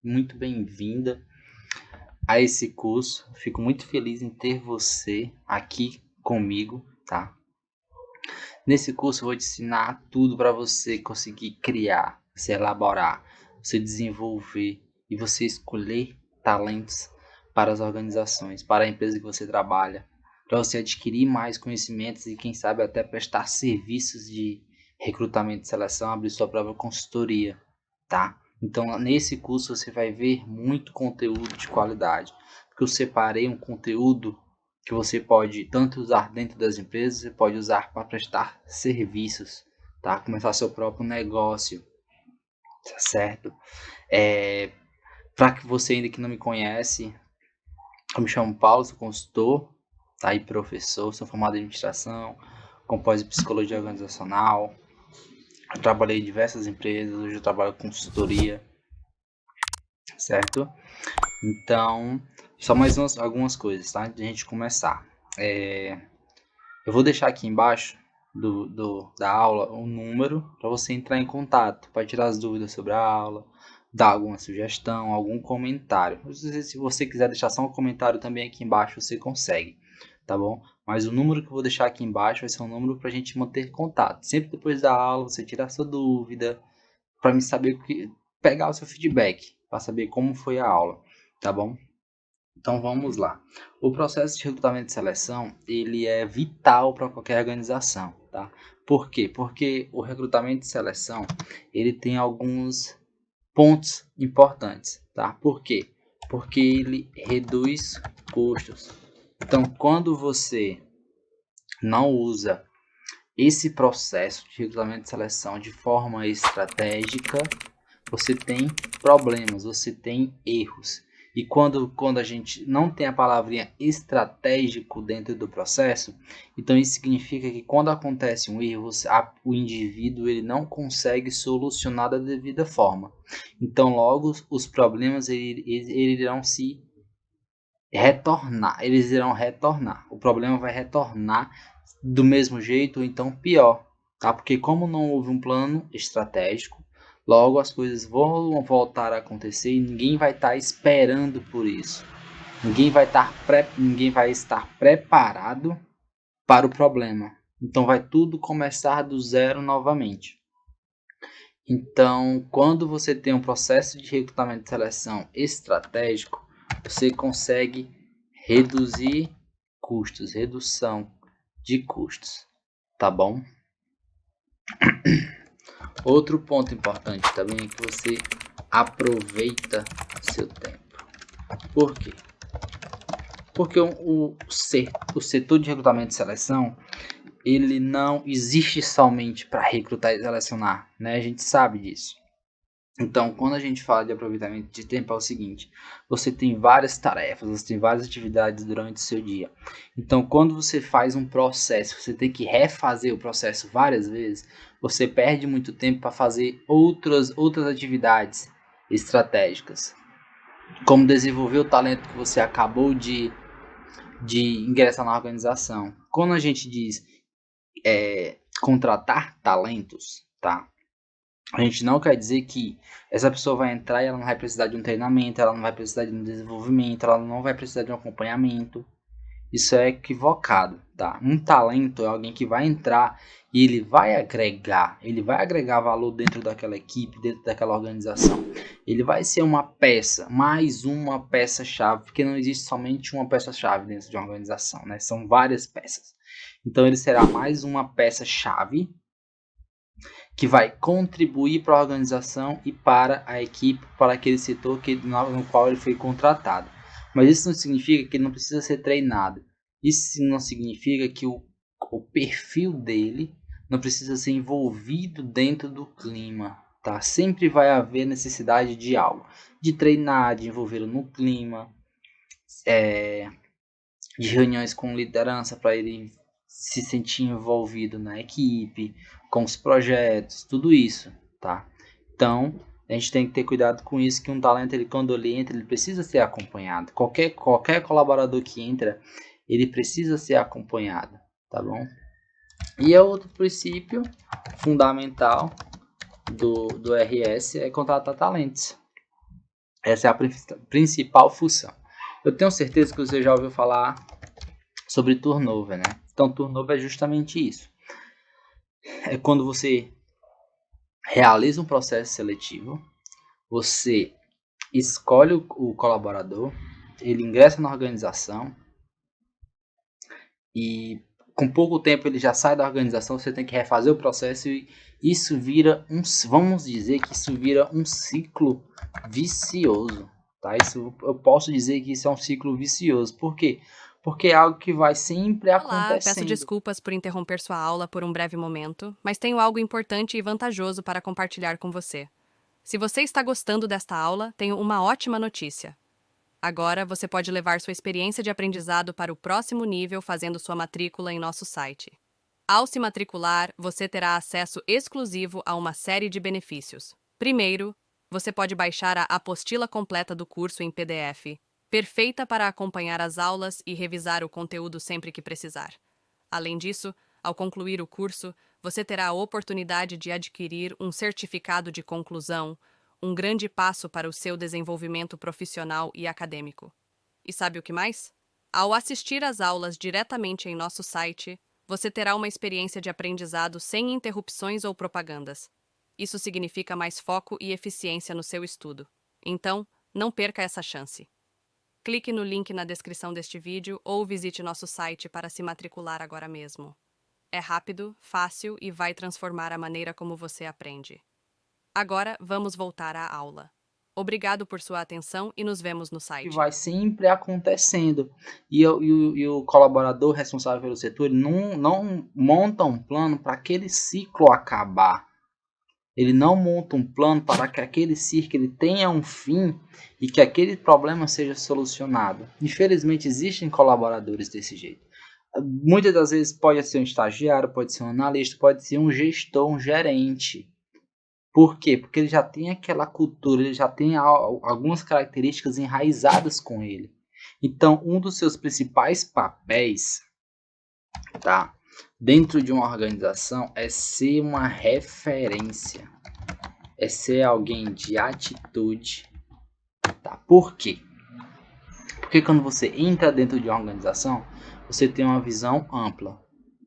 muito bem-vinda a esse curso. Fico muito feliz em ter você aqui comigo, tá? Nesse curso eu vou te ensinar tudo para você conseguir criar, se elaborar, você desenvolver e você escolher talentos para as organizações, para a empresa que você trabalha, para você adquirir mais conhecimentos e quem sabe até prestar serviços de recrutamento e seleção, abrir sua própria consultoria, tá? Então, nesse curso você vai ver muito conteúdo de qualidade, porque eu separei um conteúdo que você pode tanto usar dentro das empresas, você pode usar para prestar serviços, tá? Começar seu próprio negócio, tá certo? Para que você ainda que não me conhece, eu me chamo Paulo, sou consultor, tá? E professor, sou formado em administração, com pós em psicologia organizacional. Eu trabalhei em diversas empresas, hoje eu trabalho com consultoria, certo? Então, só mais algumas coisas, tá? Antes de a gente começar. Eu vou deixar aqui embaixo da aula um número para você entrar em contato, para tirar as dúvidas sobre a aula, dar alguma sugestão, algum comentário. Se você quiser deixar só um comentário também aqui embaixo, você consegue, tá bom? Mas o número que eu vou deixar aqui embaixo vai ser um número para a gente manter contato. Sempre depois da aula, você tirar a sua dúvida, para me saber pegar o seu feedback, para saber como foi a aula, tá bom? Então vamos lá. O processo de recrutamento e seleção, ele é vital para qualquer organização, tá? Por quê? Porque o recrutamento e seleção, ele tem alguns pontos importantes, tá? Por quê? Porque ele reduz custos. Então, quando você não usa esse processo de recrutamento e seleção de forma estratégica, você tem problemas, você tem erros. E quando a gente não tem a palavrinha estratégico dentro do processo, então isso significa que quando acontece um erro, o indivíduo ele não consegue solucionar da devida forma. Então logo os problemas eles irão se retornar, eles irão retornar. O problema vai retornar do mesmo jeito ou então pior, tá? Porque como não houve um plano estratégico, logo as coisas vão voltar a acontecer e ninguém vai estar esperando por isso. Ninguém vai estar preparado para o problema. Então vai tudo começar do zero novamente. Então, quando você tem um processo de recrutamento e seleção estratégico, você consegue reduzir custos, redução de custos, tá bom? Outro ponto importante também é que você aproveita seu tempo. Por quê? Porque o setor de recrutamento e seleção, ele não existe somente para recrutar e selecionar, né? A gente sabe disso. Então, quando a gente fala de aproveitamento de tempo, é o seguinte: você tem várias tarefas, você tem várias atividades durante o seu dia. Então, quando você faz um processo, você tem que refazer o processo várias vezes, você perde muito tempo para fazer outras atividades estratégicas, como desenvolver o talento que você acabou de ingressar na organização. Quando a gente diz contratar talentos, tá? A gente não quer dizer que essa pessoa vai entrar e ela não vai precisar de um treinamento, ela não vai precisar de um desenvolvimento, ela não vai precisar de um acompanhamento. Isso é equivocado, tá? Um talento é alguém que vai entrar e ele vai agregar valor dentro daquela equipe, dentro daquela organização. Ele vai ser uma peça, mais uma peça-chave, porque não existe somente uma peça-chave dentro de uma organização, né? São várias peças. Então ele será mais uma peça-chave que vai contribuir para a organização e para a equipe, para aquele setor no qual ele foi contratado. Mas isso não significa que ele não precisa ser treinado. Isso não significa que o perfil dele não precisa ser envolvido dentro do clima. Tá? Sempre vai haver necessidade de algo, de treinar, de envolvê-lo no clima, de reuniões com liderança para ele se sentir envolvido na equipe, com os projetos, tudo isso, tá? Então, a gente tem que ter cuidado com isso, que um talento, ele, quando ele entra, ele precisa ser acompanhado. Qualquer colaborador que entra, ele precisa ser acompanhado, tá bom? E é outro princípio fundamental do RS é contratar talentos. Essa é a principal função. Eu tenho certeza que você já ouviu falar sobre turnover, né? Então, turnover é justamente isso. É quando você realiza um processo seletivo, você escolhe o colaborador, ele ingressa na organização e com pouco tempo ele já sai da organização, você tem que refazer o processo e isso vira vamos dizer que isso vira um ciclo vicioso, tá? Isso eu posso dizer que isso é um ciclo vicioso. Por quê? Porque é algo que vai sempre Olá, peço acontecendo. desculpas por interromper sua aula por um breve momento, mas tenho algo importante e vantajoso para compartilhar com você. Se você está gostando desta aula, tenho uma ótima notícia. Agora você pode levar sua experiência de aprendizado para o próximo nível fazendo sua matrícula em nosso site. Ao se matricular, você terá acesso exclusivo a uma série de benefícios. Primeiro, você pode baixar a apostila completa do curso em PDF, perfeita para acompanhar as aulas e revisar o conteúdo sempre que precisar. Além disso, ao concluir o curso, você terá a oportunidade de adquirir um certificado de conclusão, um grande passo para o seu desenvolvimento profissional e acadêmico. E sabe o que mais? Ao assistir às aulas diretamente em nosso site, você terá uma experiência de aprendizado sem interrupções ou propagandas. Isso significa mais foco e eficiência no seu estudo. Então, não perca essa chance. Clique no link na descrição deste vídeo ou visite nosso site para se matricular agora mesmo. É rápido, fácil e vai transformar a maneira como você aprende. Agora, vamos voltar à aula. Obrigado por sua atenção e nos vemos no Que site. vai sempre acontecendo. E o colaborador responsável pelo setor ele não monta um plano para aquele ciclo acabar. Ele não monta um plano para que aquele ciclo ele tenha um fim e que aquele problema seja solucionado. Infelizmente, existem colaboradores desse jeito. Muitas das vezes pode ser um estagiário, pode ser um analista, pode ser um gestor, um gerente. Por quê? Porque ele já tem aquela cultura, ele já tem algumas características enraizadas com ele. Então, um dos seus principais papéis, tá, dentro de uma organização é ser uma referência, é ser alguém de atitude, tá? Por quê? Porque quando você entra dentro de uma organização, você tem uma visão ampla,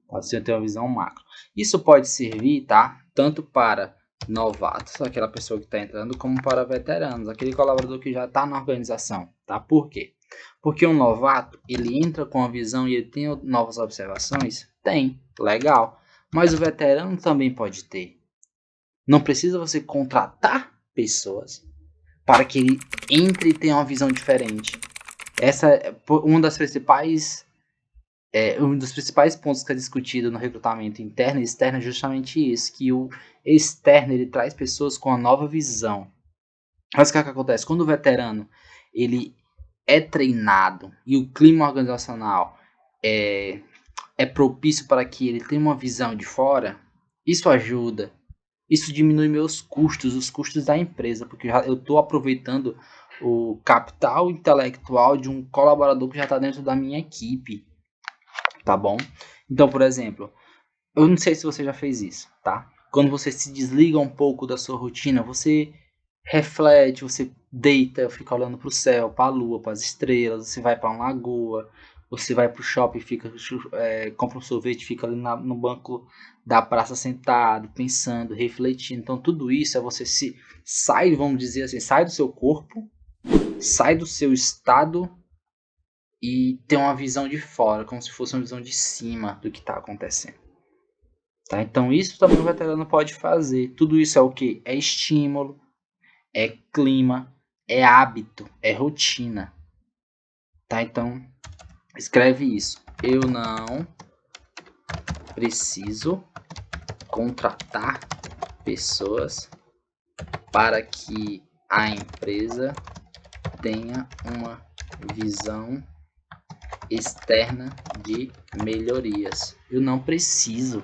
tá? Você tem uma visão macro. Isso pode servir, tá, tanto para novatos, aquela pessoa que está entrando, como para veteranos, aquele colaborador que já está na organização, tá? Por quê? Porque um novato, ele entra com a visão e ele tem novas observações? Tem, legal. Mas o veterano também pode ter. Não precisa você contratar pessoas para que ele entre e tenha uma visão diferente. Essa é um dos principais pontos que é discutido no recrutamento interno e externo é justamente isso, que o externo ele traz pessoas com uma nova visão. Mas o que acontece? Quando o veterano ele é treinado e o clima organizacional é propício para que ele tenha uma visão de fora, isso ajuda. Isso diminui meus custos, os custos da empresa, porque eu estou aproveitando o capital intelectual de um colaborador que já está dentro da minha equipe, tá bom? Então, por exemplo, eu não sei se você já fez isso, tá? Quando você se desliga um pouco da sua rotina, você reflete, você deita, fica olhando para o céu, para a lua, para as estrelas, você vai para uma lagoa, você vai para o shopping, compra um sorvete, fica ali no banco da praça sentado, pensando, refletindo. Então tudo isso é você se sai, vamos dizer assim, sai do seu corpo, sai do seu estado e ter uma visão de fora, como se fosse uma visão de cima do que está acontecendo. Tá? Então isso também o veterano pode fazer. Tudo isso é o que? É estímulo, é clima, é hábito, é rotina. Tá? Então escreve isso. Eu não preciso contratar pessoas para que a empresa tenha uma visão externa de melhorias. Eu não preciso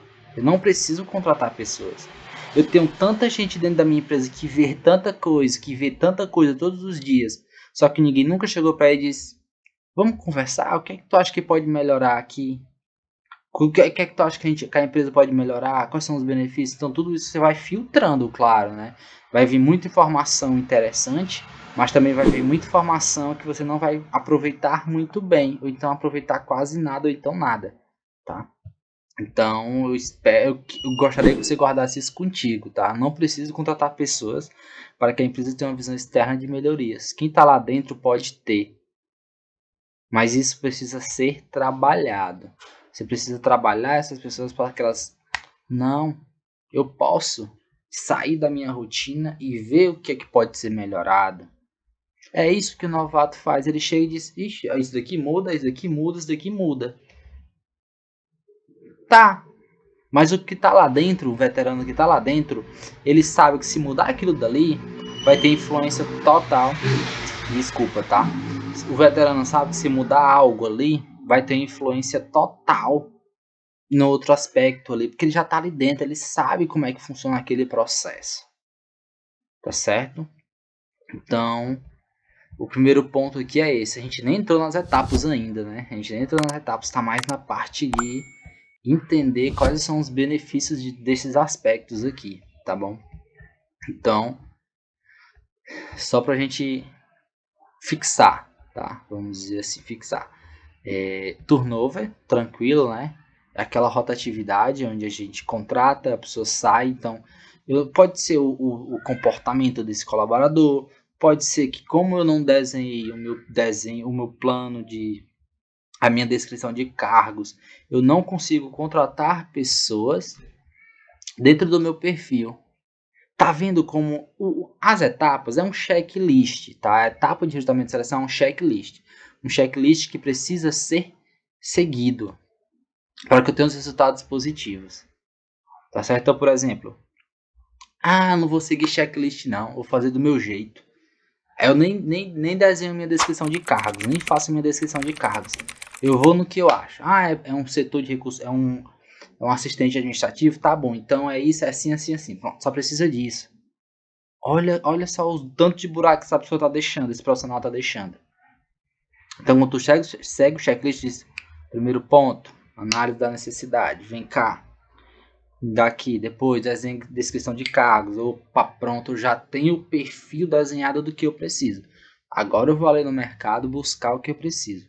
contratar pessoas. Eu tenho tanta gente dentro da minha empresa que vê tanta coisa todos os dias, só que ninguém nunca chegou para ele e disse: vamos conversar, o que é que tu acha que pode melhorar aqui? O que é que tu acha que a empresa pode melhorar? Quais são os benefícios? Então, tudo isso você vai filtrando, claro, né? Vai vir muita informação interessante, mas também vai vir muita informação que você não vai aproveitar muito bem, ou então aproveitar quase nada, ou então nada, tá? Então, eu gostaria que você guardasse isso contigo, tá? Não preciso contratar pessoas para que a empresa tenha uma visão externa de melhorias. Quem está lá dentro pode ter, mas isso precisa ser trabalhado. Você precisa trabalhar essas pessoas para que elas... Não, eu posso sair da minha rotina e ver o que é que pode ser melhorado. É isso que o novato faz. Ele chega e diz, ixi, isso daqui muda, isso daqui muda, isso daqui muda. Tá, mas o que tá lá dentro, o veterano que tá lá dentro, ele sabe que se mudar aquilo dali, vai ter influência total. Desculpa, tá? O veterano sabe que se mudar algo ali, vai ter influência total no outro aspecto ali, porque ele já tá ali dentro, ele sabe como é que funciona aquele processo. Tá certo? Então, o primeiro ponto aqui é esse. A gente nem entrou nas etapas ainda, né? A gente nem entrou nas etapas, tá mais na parte de entender quais são os benefícios desses aspectos aqui, tá bom? Então, só pra gente fixar, tá? Vamos dizer assim, fixar. Turnover, tranquilo, né? Aquela rotatividade onde a gente contrata, a pessoa sai, então pode ser o comportamento desse colaborador, pode ser que como eu não desenhei o meu plano a minha descrição de cargos, eu não consigo contratar pessoas dentro do meu perfil. Tá vendo como as etapas é um checklist, tá? A etapa de recrutamento de seleção é um checklist. Um checklist que precisa ser seguido para que eu tenha os resultados positivos. Tá certo? Então, por exemplo, não vou seguir checklist não, vou fazer do meu jeito. Eu nem desenho minha descrição de cargos, nem faço minha descrição de cargos. Eu vou no que eu acho. É um setor de recursos, é um assistente administrativo, tá bom. Então é isso, é assim, assim, assim. Pronto, só precisa disso. Olha só o tanto de buraco que essa pessoa tá deixando, esse profissional tá deixando. Então quando tu segue o checklist, diz, primeiro ponto, análise da necessidade, vem cá. Daqui, depois, desenho, descrição de cargos. Opa, pronto, eu já tenho o perfil desenhado do que eu preciso. Agora eu vou ali no mercado buscar o que eu preciso.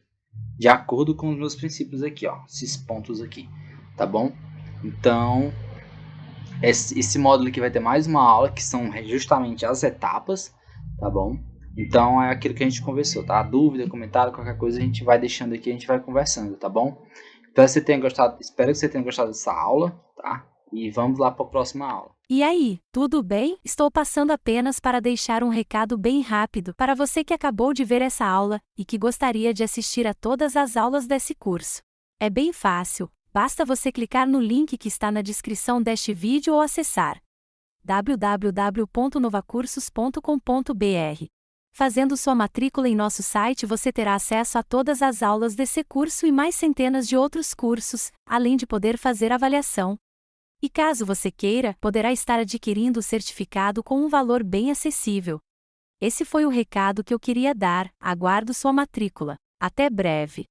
De acordo com os meus princípios aqui, ó. Esses pontos aqui, tá bom? Então, esse módulo aqui vai ter mais uma aula, que são justamente as etapas, tá bom? Então, é aquilo que a gente conversou, tá? Dúvida, comentário, qualquer coisa a gente vai deixando aqui, a gente vai conversando, tá bom? Então, espero que você tenha gostado dessa aula, tá? E vamos lá para a próxima aula. E aí, tudo bem? Estou passando apenas para deixar um recado bem rápido para você que acabou de ver essa aula e que gostaria de assistir a todas as aulas desse curso. É bem fácil, basta você clicar no link que está na descrição deste vídeo ou acessar www.novacursos.com.br. Fazendo sua matrícula em nosso site, você terá acesso a todas as aulas desse curso e mais centenas de outros cursos, além de poder fazer avaliação. E caso você queira, poderá estar adquirindo o certificado com um valor bem acessível. Esse foi o recado que eu queria dar, aguardo sua matrícula. Até breve!